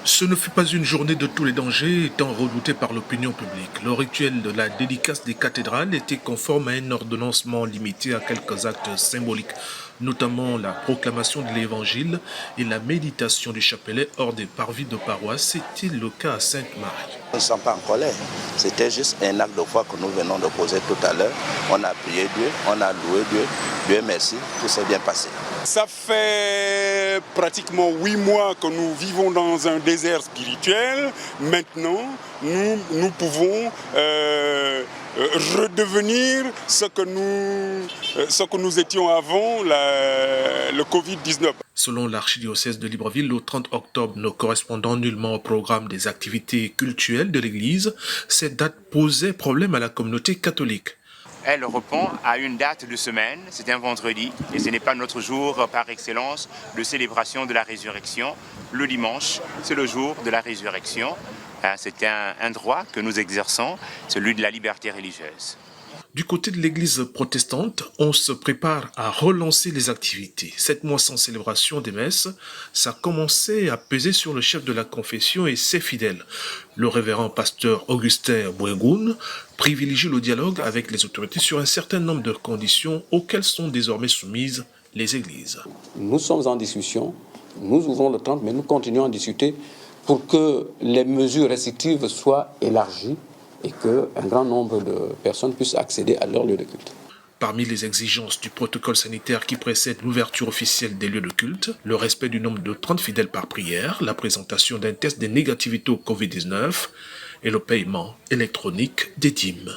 Ce ne fut pas une journée de tous les dangers, étant redoutée par l'opinion publique. Le rituel de la dédicace des cathédrales était conforme à un ordonnancement limité à quelques actes symboliques, notamment la proclamation de l'évangile et la méditation du chapelet hors des parvis de paroisse. C'était le cas à Sainte-Marie. Nous ne sommes pas en colère. C'était juste un acte de foi que nous venons de poser tout à l'heure. On a prié Dieu, on a loué Dieu. Dieu merci, tout s'est bien passé. Ça fait pratiquement 8 mois que nous vivons dans un désert spirituel. Maintenant, nous pouvons redevenir ce que nous étions avant le Covid-19. Selon l'archidiocèse de Libreville, le 30 octobre ne correspondant nullement au programme des activités cultuelles de l'Église, cette date posait problème à la communauté catholique. Elle répond à une date de semaine, c'est un vendredi, et ce n'est pas notre jour par excellence de célébration de la résurrection. Le dimanche, c'est le jour de la résurrection. C'est un droit que nous exerçons, celui de la liberté religieuse. Du côté de l'église protestante, on se prépare à relancer les activités. 7 mois sans célébration des messes, ça commençait à peser sur le chef de la confession et ses fidèles. Le révérend pasteur Augustin Bouengoun privilégie le dialogue avec les autorités sur un certain nombre de conditions auxquelles sont désormais soumises les églises. Nous sommes en discussion, nous ouvrons le 30, mais nous continuons à discuter pour que les mesures restrictives soient élargies et qu'un grand nombre de personnes puissent accéder à leur lieu de culte. Parmi les exigences du protocole sanitaire qui précède l'ouverture officielle des lieux de culte, le respect du nombre de 30 fidèles par prière, la présentation d'un test de négativité au Covid-19 et le paiement électronique des dîmes.